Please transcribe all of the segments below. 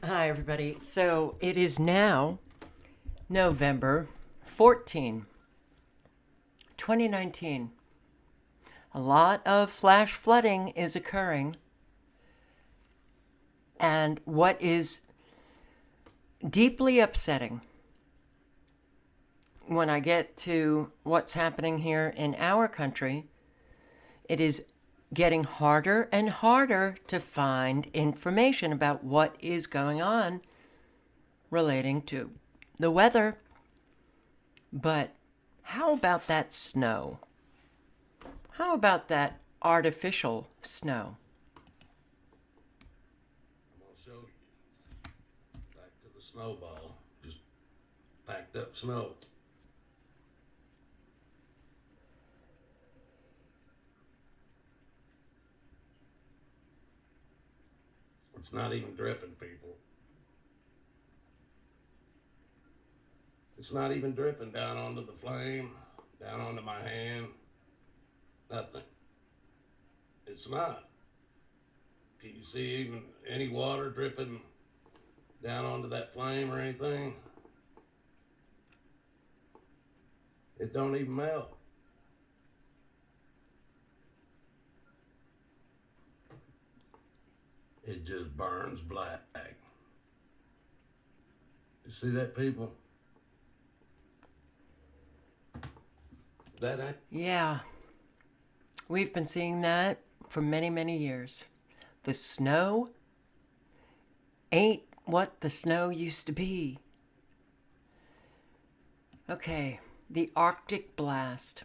Hi, everybody. So it is now November 14, 2019. A lot of flash flooding is occurring. And what is deeply upsetting when I get to what's happening here in our country, it is getting harder and harder to find information about what is going on relating to the weather. But how about that snow? How about that artificial snow? I'm gonna show you. Back to the snowball. Just packed up snow. It's not even dripping, people. It's not even dripping down onto the flame, down onto my hand. Nothing. It's not. Can you see even any water dripping down onto that flame or anything? It don't even melt. It just burns black. You see that, people? That ain't. Yeah, we've been seeing that for many, many years. The snow ain't what the snow used to be. Okay, the Arctic blast.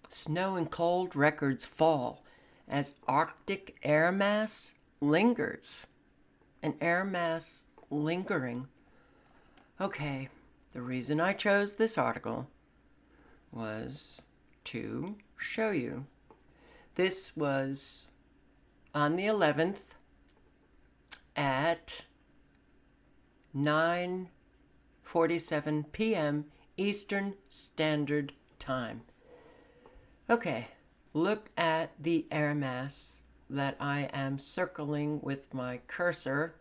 Snow and cold records fall as Arctic air mass lingers. An air mass lingering. Okay, the reason I chose this article was to show you. This was on the 11th at 9:47 p.m. Eastern Standard Time. Okay, look at the air mass that I am circling with my cursor.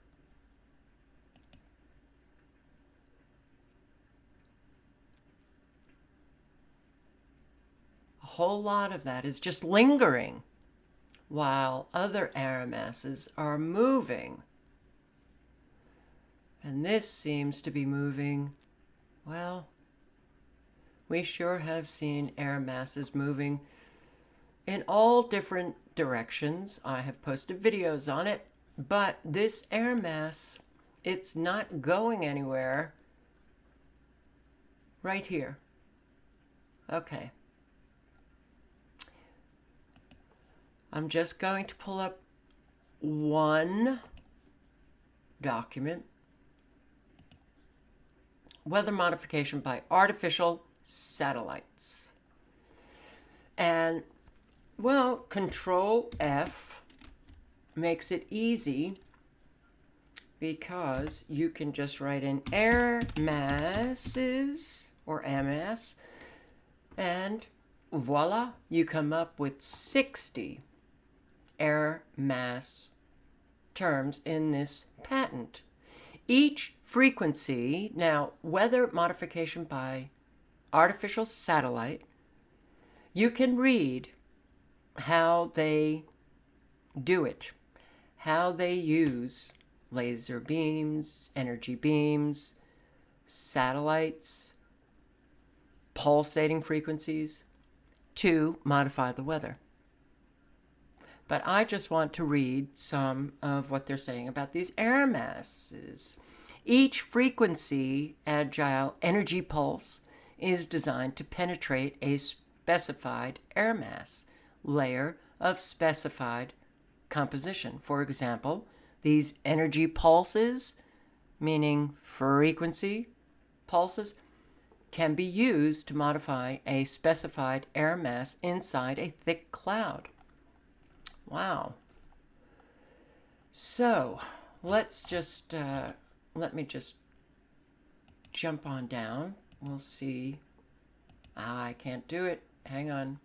A whole lot of that is just lingering while other air masses are moving. And this seems to be moving, well, we sure have seen air masses moving in all different directions. I have posted videos on it, but this air mass, it's not going anywhere right here. Okay. I'm just going to pull up one document. Weather modification by artificial satellites. And, well, Control F makes it easy because you can just write in air masses or MS, and voila, you come up with 60 air mass terms in this patent. Each frequency, now weather modification by artificial satellite, you can read how they do it, how they use laser beams, energy beams, satellites, pulsating frequencies to modify the weather. But I just want to read some of what they're saying about these air masses. Each frequency agile energy pulse is designed to penetrate a specified air mass layer of specified composition. For example, these energy pulses, meaning frequency pulses, can be used to modify a specified air mass inside a thick cloud. Wow. So let's just, let me just jump on down. We'll see. I can't do it. Hang on.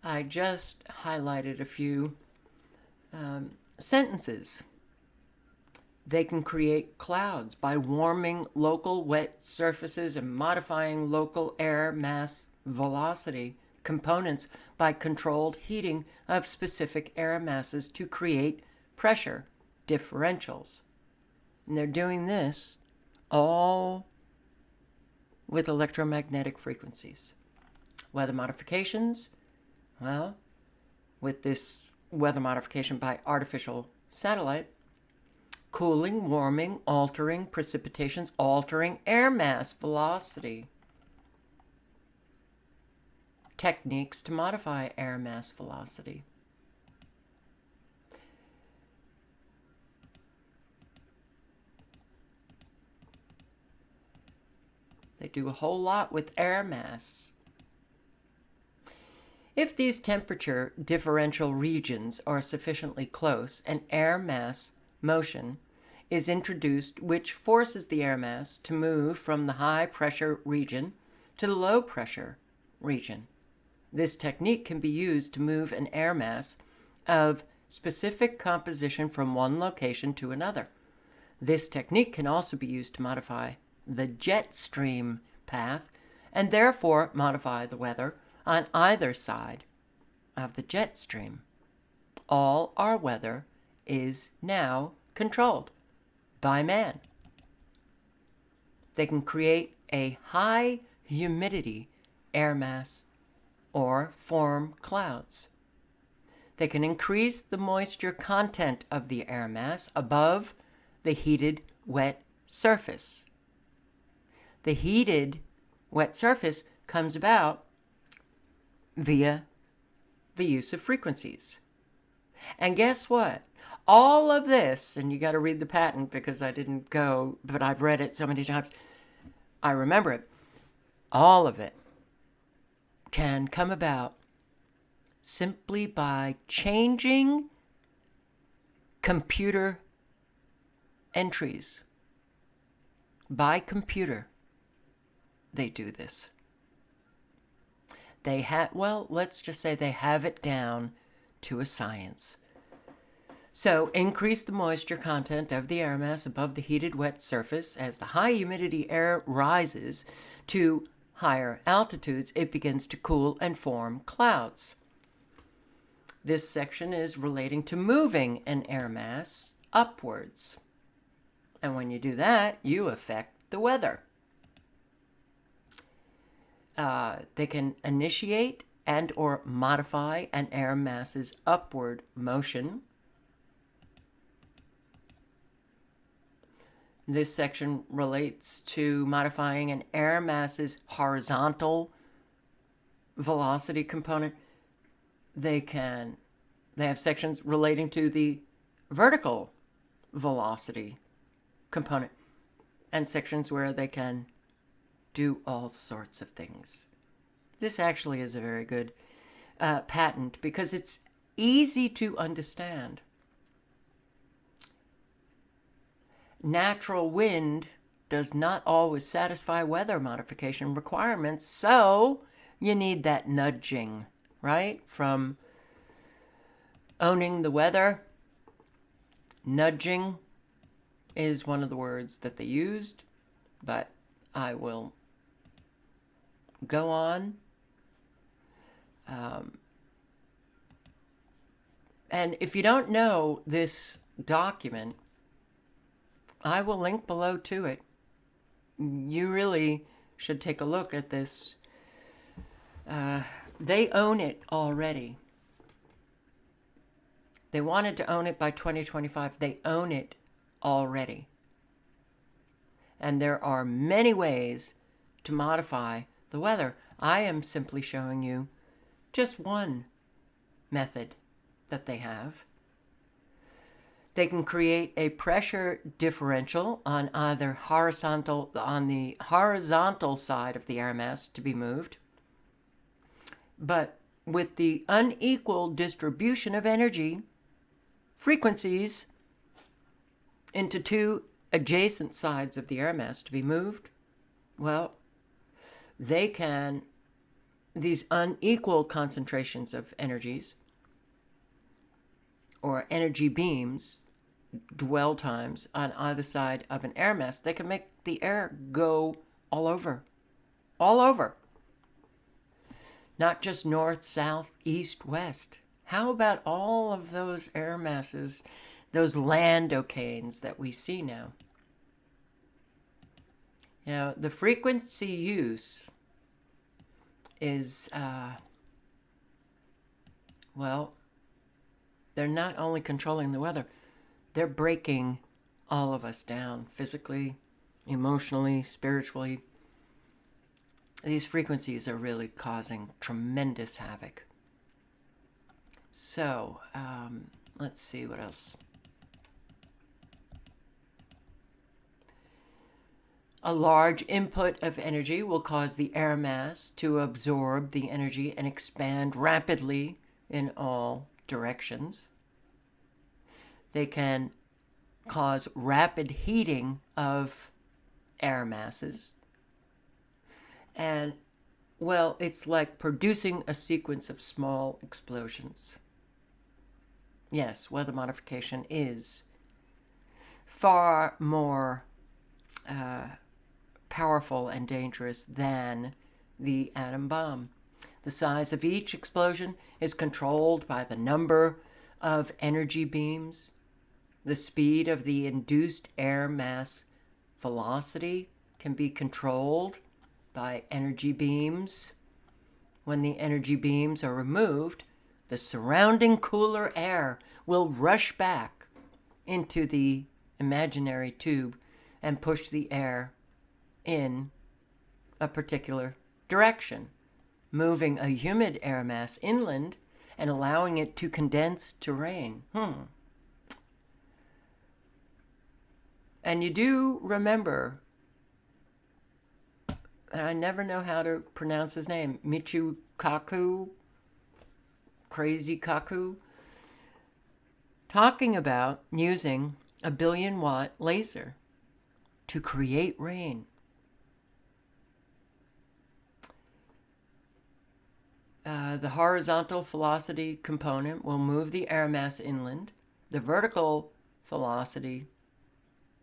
I just highlighted a few sentences. They can create clouds by warming local wet surfaces and modifying local air mass velocity components by controlled heating of specific air masses to create pressure differentials. And they're doing this all with electromagnetic frequencies. Weather modifications, well, with this weather modification by artificial satellite, cooling, warming, altering precipitations, altering air mass velocity. Techniques to modify air mass velocity. They do a whole lot with air mass. If these temperature differential regions are sufficiently close, an air mass motion is introduced which forces the air mass to move from the high pressure region to the low pressure region. This technique can be used to move an air mass of specific composition from one location to another. This technique can also be used to modify the jet stream path and therefore modify the weather on either side of the jet stream. All our weather is now controlled by man. They can create a high humidity air mass or form clouds. They can increase the moisture content of the air mass above the heated wet surface. The heated wet surface comes about via the use of frequencies. And guess what? All of this, and you got to read the patent because I didn't go, but I've read it so many times, I remember it. All of it can come about simply by changing computer entries. By computer, they do this. They have, well, let's just say they have it down to a science. So increase the moisture content of the air mass above the heated wet surface. As the high humidity air rises to higher altitudes, it begins to cool and form clouds. This section is relating to moving an air mass upwards. And when you do that, you affect the weather. They can initiate and or modify an air mass's upward motion. This section relates to modifying an air mass's horizontal velocity component. They have sections relating to the vertical velocity component and sections where they can do all sorts of things. This actually is a very good patent because it's easy to understand. Natural wind does not always satisfy weather modification requirements, so you need that nudging, right? From owning the weather, nudging is one of the words that they used, but I will go on. And if you don't know this document, I will link below to it. You really should take a look at this. They own it already. They wanted to own it by 2025. They own it already. And there are many ways to modify the weather. I am simply showing you just one method that they have. They can create a pressure differential on either on the horizontal side of the air mass to be moved. But with the unequal distribution of energy frequencies into two adjacent sides of the air mass to be moved, well, these unequal concentrations of energies or energy beams dwell times on either side of an air mass, they can make the air go all over. All over. Not just north, south, east, west. How about all of those air masses, those landocanes that we see now? You know, the frequency use is, well, they're not only controlling the weather, they're breaking all of us down physically, emotionally, spiritually. These frequencies are really causing tremendous havoc. So, let's see what else. A large input of energy will cause the air mass to absorb the energy and expand rapidly in all directions. They can cause rapid heating of air masses. And, well, it's like producing a sequence of small explosions. Yes, weather modification is far more powerful and dangerous than the atom bomb. The size of each explosion is controlled by the number of energy beams. The speed of the induced air mass velocity can be controlled by energy beams. When the energy beams are removed, the surrounding cooler air will rush back into the imaginary tube and push the air in a particular direction, moving a humid air mass inland and allowing it to condense to rain. And you do remember, and I never know how to pronounce his name, Michio Kaku, Crazy Kaku, talking about using a 1 billion watt laser to create rain. The horizontal velocity component will move the air mass inland. The vertical velocity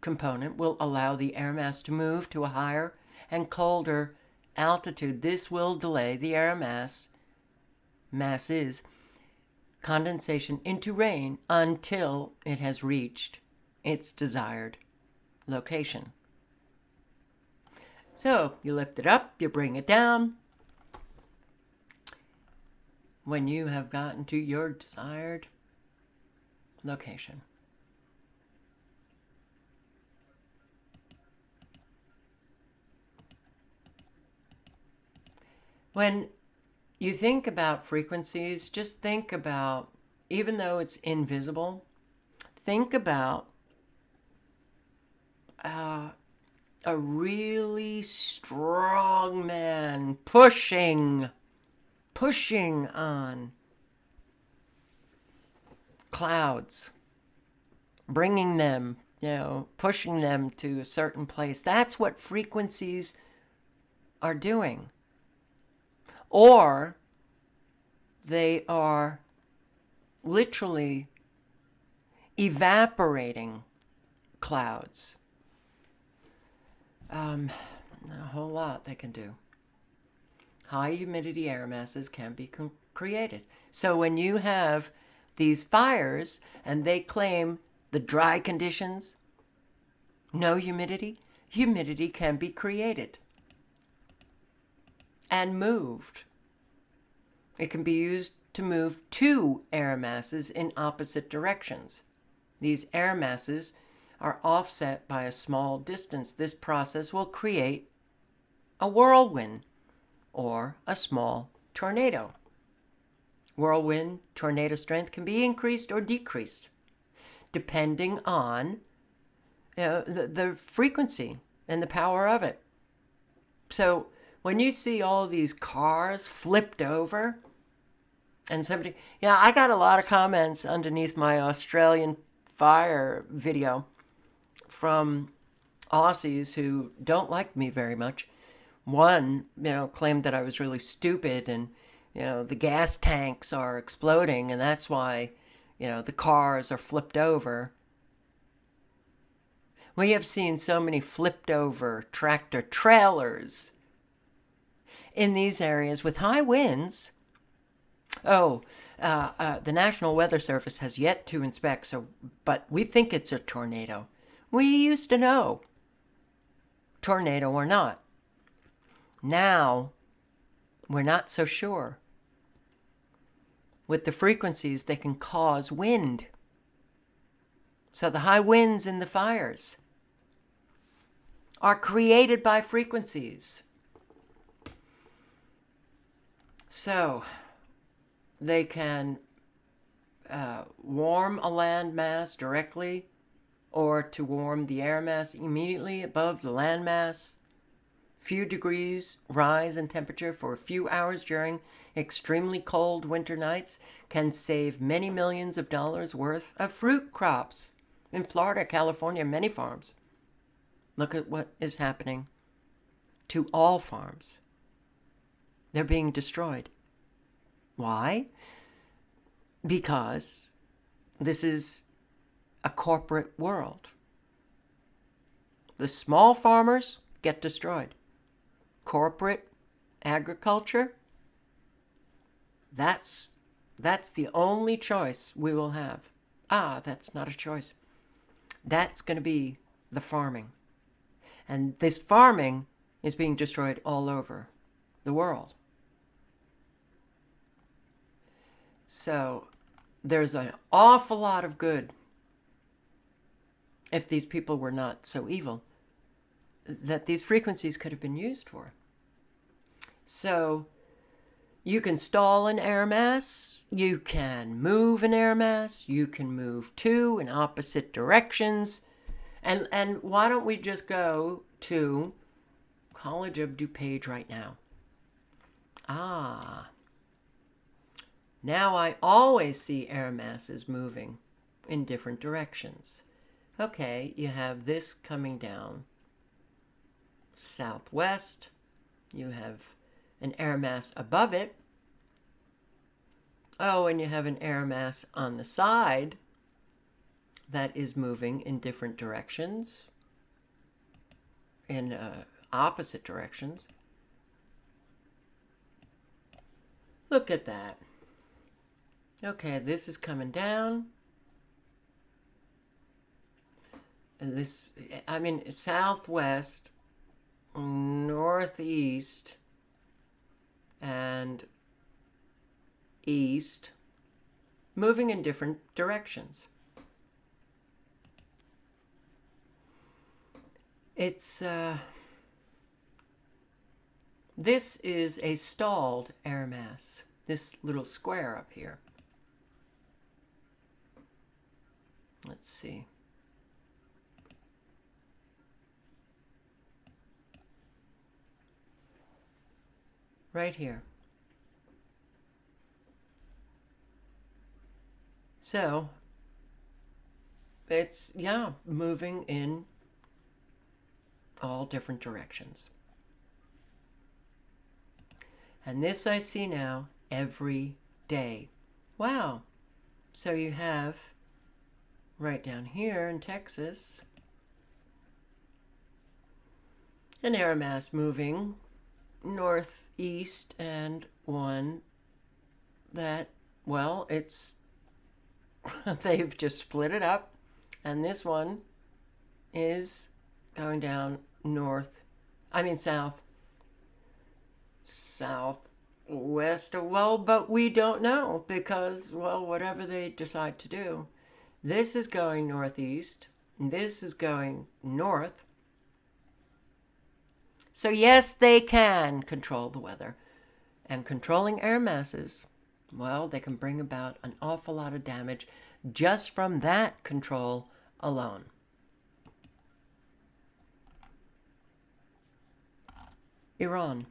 component will allow the air mass to move to a higher and colder altitude. This will delay the air masses condensation into rain until it has reached its desired location. So you lift it up, you bring it down. When you have gotten to your desired location. When you think about frequencies, just think about, even though it's invisible, think about a really strong man pushing on clouds, bringing them, pushing them to a certain place. That's what frequencies are doing. Or they are literally evaporating clouds. A whole lot they can do. High humidity air masses can be created. So when you have these fires and they claim the dry conditions, no humidity, humidity can be created and moved. It can be used to move two air masses in opposite directions. These air masses are offset by a small distance. This process will create a whirlwind or a small tornado. Whirlwind tornado strength can be increased or decreased depending on the frequency and the power of it. So when you see all these cars flipped over and somebody, I got a lot of comments underneath my Australian fire video from Aussies who don't like me very much. One, claimed that I was really stupid and, the gas tanks are exploding and that's why, the cars are flipped over. We have seen so many flipped over tractor trailers in these areas with high winds. Oh, the National Weather Service has yet to inspect, but we think it's a tornado. We used to know, tornado or not. Now, we're not so sure. With the frequencies, they can cause wind. So the high winds in the fires are created by frequencies. So they can warm a land mass directly, or to warm the air mass immediately above the land mass. Few degrees rise in temperature for a few hours during extremely cold winter nights can save many millions of dollars worth of fruit crops in Florida, California, many farms. Look at what is happening to all farms. They're being destroyed. Why? Because this is a corporate world. The small farmers get destroyed. Corporate agriculture, that's the only choice we will have. That's not a choice. That's going to be the farming. And this farming is being destroyed all over the world. So there's an awful lot of good, if these people were not so evil, that these frequencies could have been used for. So you can stall an air mass, you can move an air mass, you can move two in opposite directions. And why don't we just go to College of DuPage right now? Now I always see air masses moving in different directions. Okay, you have this coming down southwest. You have an air mass above it. Oh, and you have an air mass on the side that is moving in different directions, in opposite directions. Look at that. Okay, this is coming down. And this, I mean, southwest, northeast, and east, moving in different directions. It's, this is a stalled air mass, this little square up here. Let's see. Right here. So it's, yeah, moving in all different directions. And this I see now every day. Wow. So you have right down here in Texas an air mass moving northeast, and one that, well, it's they've just split it up, and this one is going down southwest. Well, but we don't know because, well, whatever they decide to do. This is going northeast, this is going north. So yes, they can control the weather. And controlling air masses, well, they can bring about an awful lot of damage just from that control alone. Iran.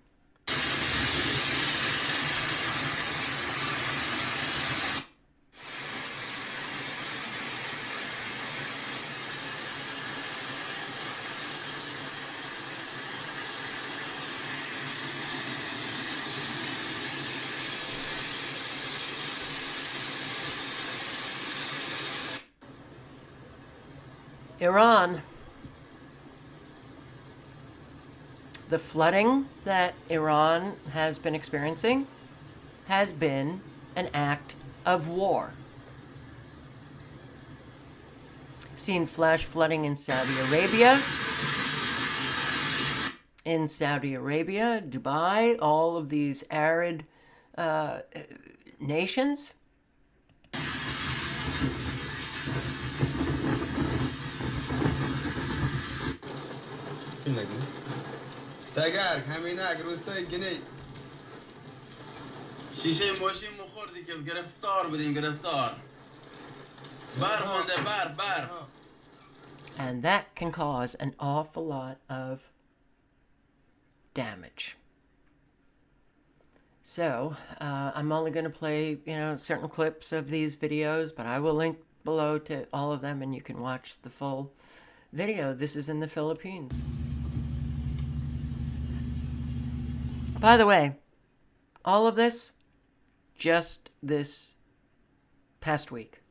Iran The flooding that Iran has been experiencing has been an act of war. Seen flash flooding in Saudi Arabia, Dubai, all of these arid nations. تاگر همینک روستای گنی شیشه ماشین مخوردی که گرفتار بودیم گرفتار مونده بر And that can cause an awful lot of damage. So I'm only going to play, certain clips of these videos, but I will link below to all of them and you can watch the full video. This is in the Philippines. By the way, all of this, just this past week.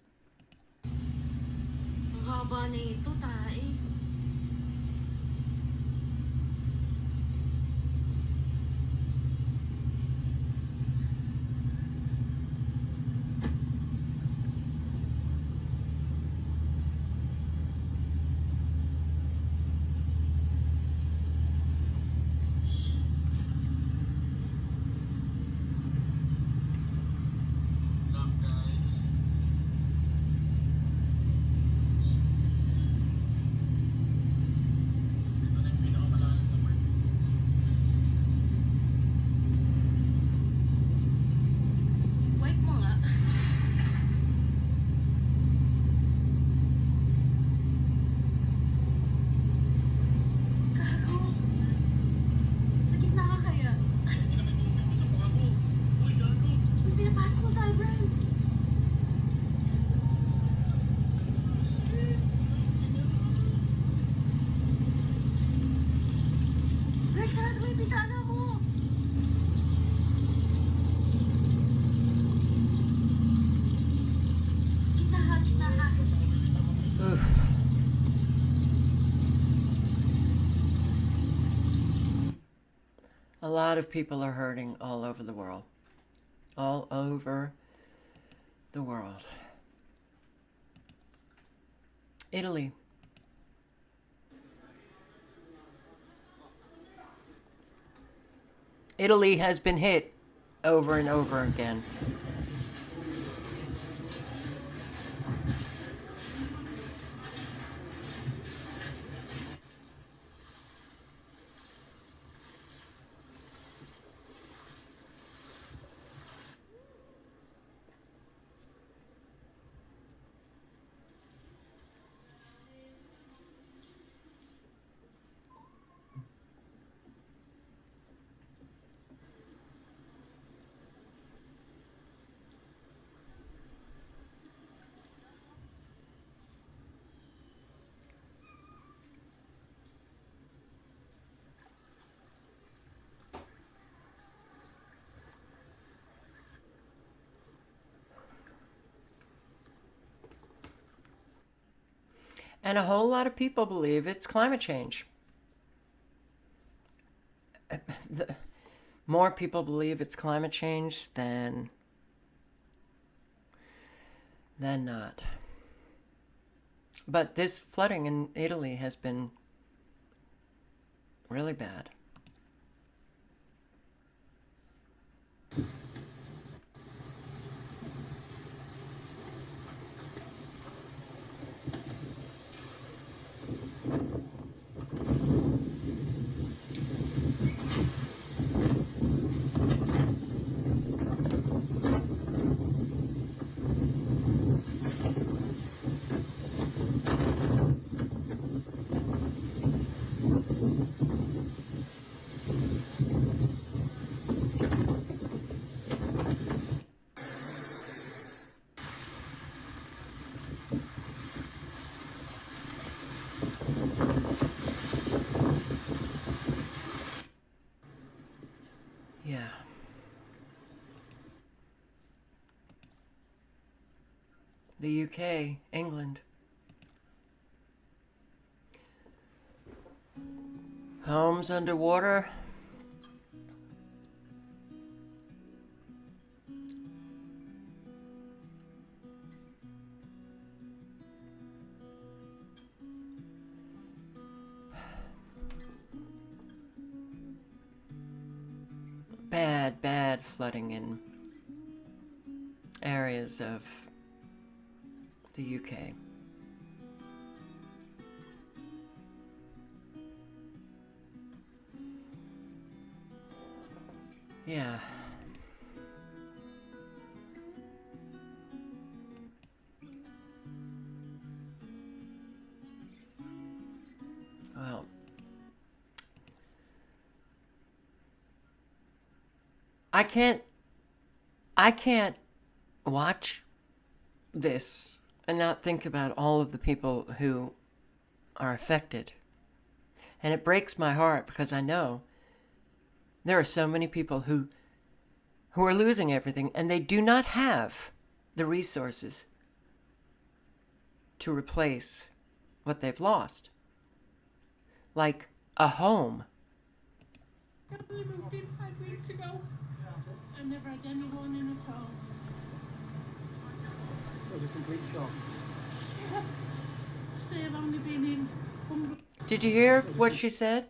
A lot of people are hurting all over the world. All over the world. Italy. Italy has been hit over and over again. And a whole lot of people believe it's climate change. More people believe it's climate change than not. But this flooding in Italy has been really bad. Yeah. The UK, England. Homes underwater. Bad flooding in areas of the UK. Yeah. Well, I can't watch this and not think about all of the people who are affected. And it breaks my heart because I know there are so many people who are losing everything and they do not have the resources to replace what they've lost. Like a home. I only moved in 5 weeks ago. I never had anyone in at all. It was a complete shock. Yeah. Say I've only been in Did you hear what she said?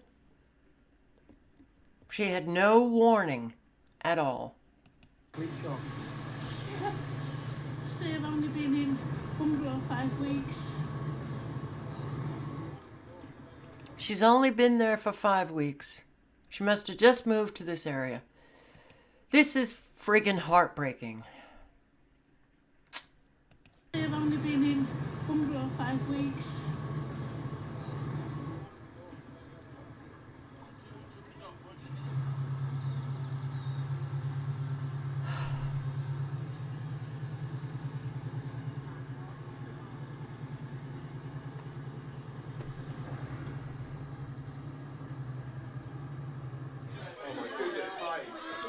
She had no warning at all. Complete shock. Yeah. Say I've only been in Umbro 5 weeks. She's only been there for 5 weeks. She must have just moved to this area. This is friggin' heartbreaking. Say I've only been in Umbro 5 weeks.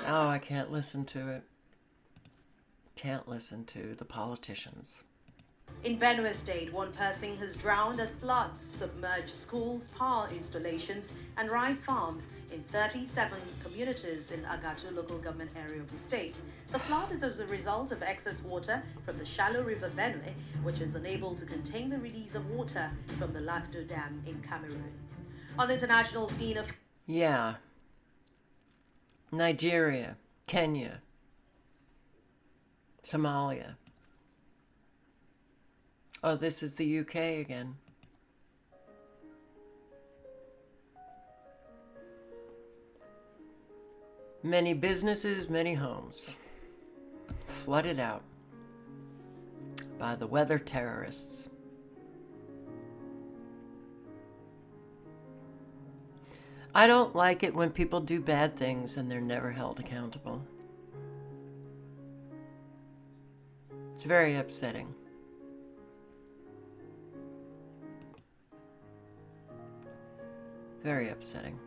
Oh, I can't listen to it. Can't listen to the politicians. In Benue State, one person has drowned as floods submerged schools, power installations, and rice farms in 37 communities in Agatu local government area of the state. The flood is as a result of excess water from the shallow river Benue, which is unable to contain the release of water from the Lakdo Dam in Cameroon. On the international scene of Yeah. Nigeria, Kenya, Somalia. Oh, this is the UK again. Many businesses, many homes flooded out by the weather terrorists. I don't like it when people do bad things and they're never held accountable. It's very upsetting. Very upsetting.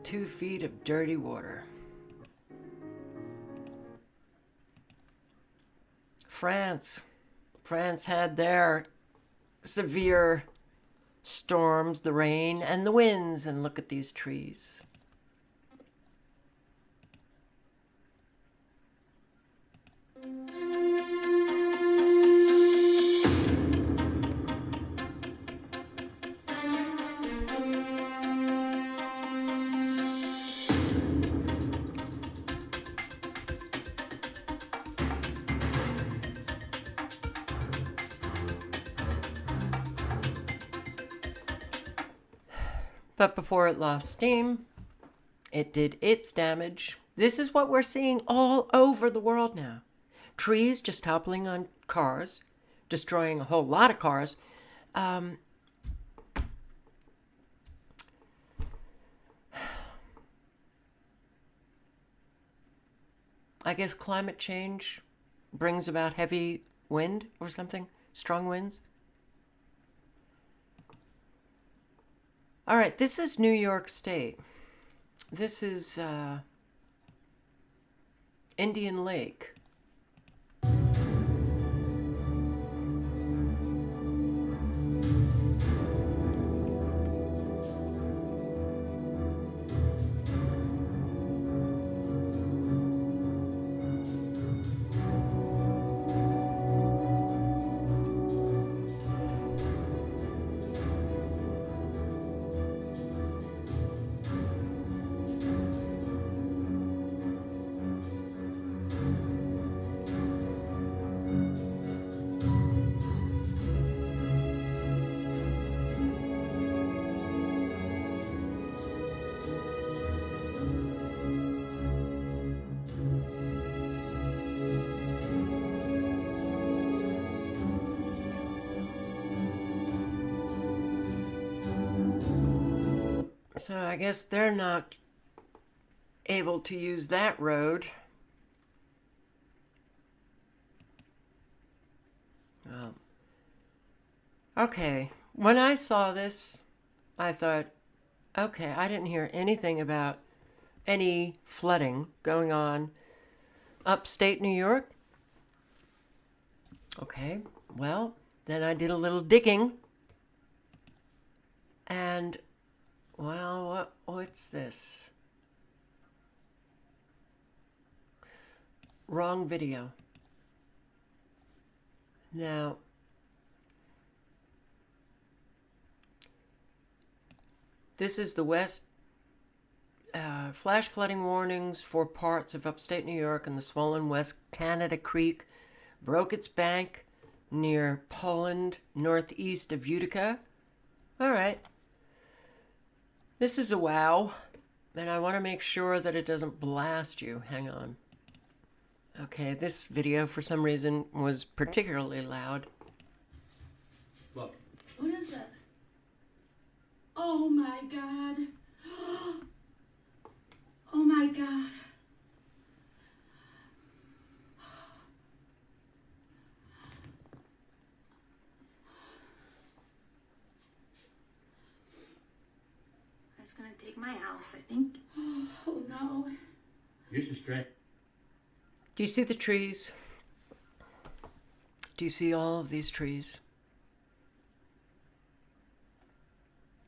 Two feet of dirty water. France had their severe storms, the rain and the winds, and look at these trees. But before it lost steam, it did its damage. This is what we're seeing all over the world now. Trees just toppling on cars, destroying a whole lot of cars. I guess climate change brings about heavy wind or something, strong winds. All right, this is New York State. This is Indian Lake. So I guess they're not able to use that road. Oh. Okay, when I saw this, I thought, okay, I didn't hear anything about any flooding going on upstate New York. Okay, well, then I did a little digging. And, well, what's this? Wrong video. Now, this is the West flash flooding warnings for parts of upstate New York and the swollen West Canada Creek broke its bank near Poland, northeast of Utica. All right. This is a wow, and I want to make sure that it doesn't blast you. Hang on. Okay, this video, for some reason, was particularly loud. Look. What is it? Oh my God. Oh my God. That's gonna take my house, I think. Oh no. Use the straight. Do you see the trees? Do you see all of these trees?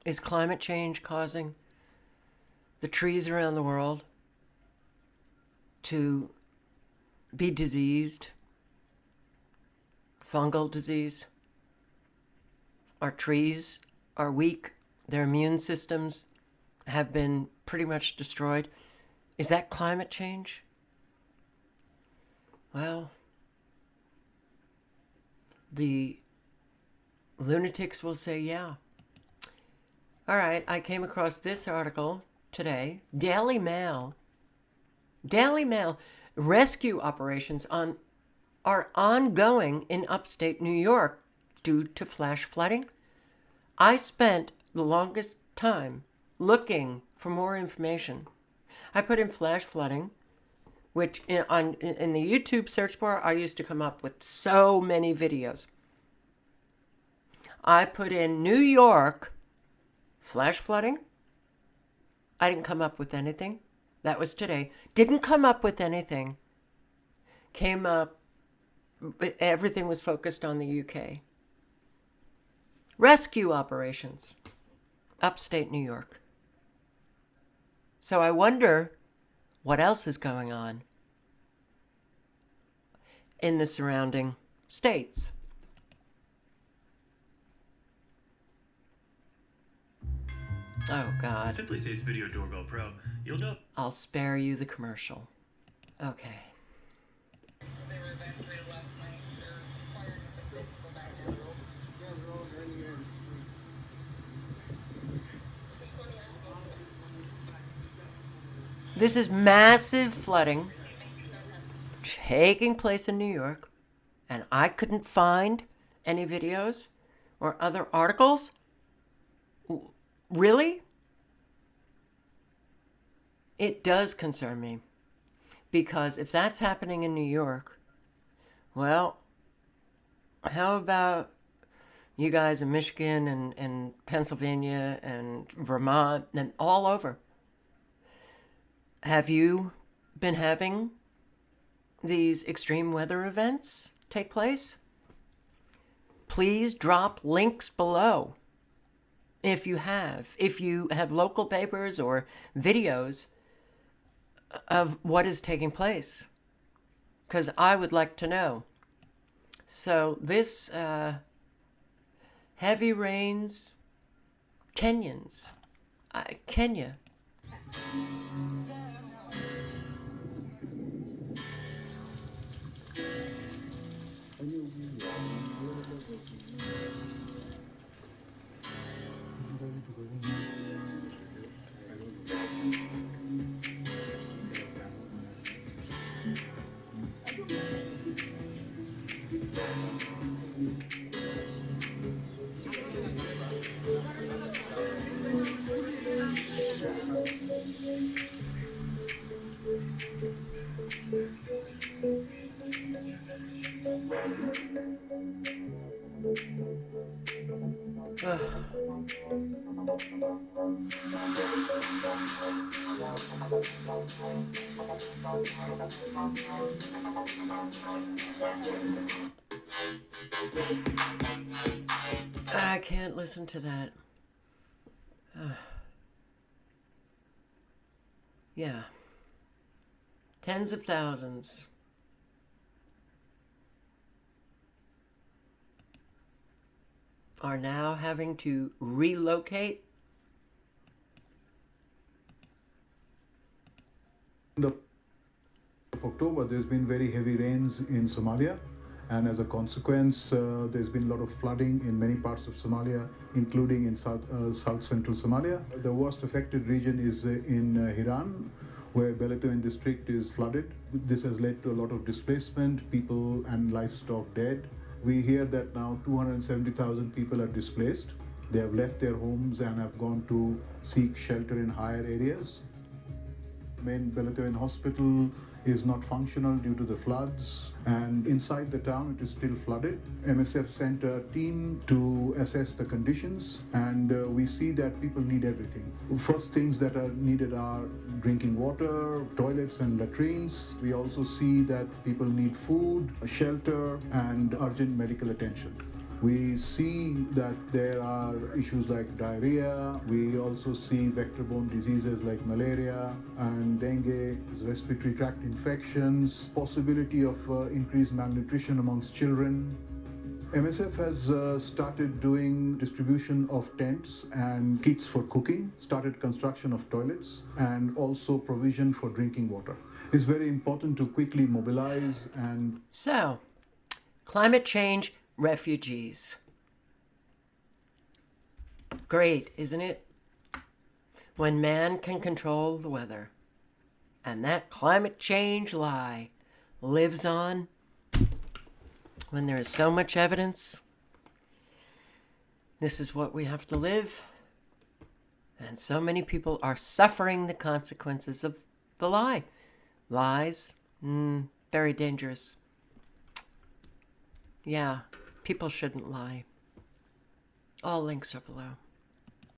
Is climate change causing the trees around the world to be diseased? Fungal disease? Our trees are weak. Their immune systems have been pretty much destroyed. Is that climate change? Well, the lunatics will say, yeah. All right, I came across this article today. Daily Mail. Rescue operations are ongoing in upstate New York due to flash flooding. I spent the longest time looking for more information. I put in flash flooding, which in the YouTube search bar, I used to come up with so many videos. I put in New York flash flooding. I didn't come up with anything. That was today. Didn't come up with anything. Came up, everything was focused on the UK. Rescue operations, upstate New York. So I wonder what else is going on in the surrounding states. Oh, God. Simply Says Video Doorbell Pro. You'll know. I'll spare you the commercial. Okay. This is massive flooding taking place in New York, and I couldn't find any videos or other articles. Really? It does concern me, because if that's happening in New York, well, how about you guys in Michigan and Pennsylvania and Vermont and all over? Have you been having these extreme weather events take place? Please drop links below if you have local papers or videos of what is taking place, because I would like to know. So this heavy rains, Kenya. I can't listen to that. Yeah. Tens of thousands. Are now having to relocate. Of October, there's been very heavy rains in Somalia, and as a consequence, there's been a lot of flooding in many parts of Somalia, including in south central Somalia. The worst affected region is in Hiran, where Beledweyne district is flooded. This has led to a lot of displacement, people and livestock dead. We hear that now 270,000 people are displaced. They have left their homes and have gone to seek shelter in higher areas. Main Beledweyne hospital is not functional due to the floods, and inside the town it is still flooded. MSF sent a team to assess the conditions, and we see that people need everything. First things that are needed are drinking water, toilets and latrines. We also see that people need food, shelter and urgent medical attention. We see that there are issues like diarrhea. We also see vector-borne diseases like malaria and dengue, respiratory tract infections, possibility of increased malnutrition amongst children. MSF has started doing distribution of tents and kits for cooking, started construction of toilets, and also provision for drinking water. It's very important to quickly mobilize and... So, climate change, refugees. Great, isn't it? When man can control the weather, and that climate change lie lives on, when there is so much evidence, this is what we have to live. And so many people are suffering the consequences of the lie. Lies, very dangerous. Yeah, people shouldn't lie. All links are below.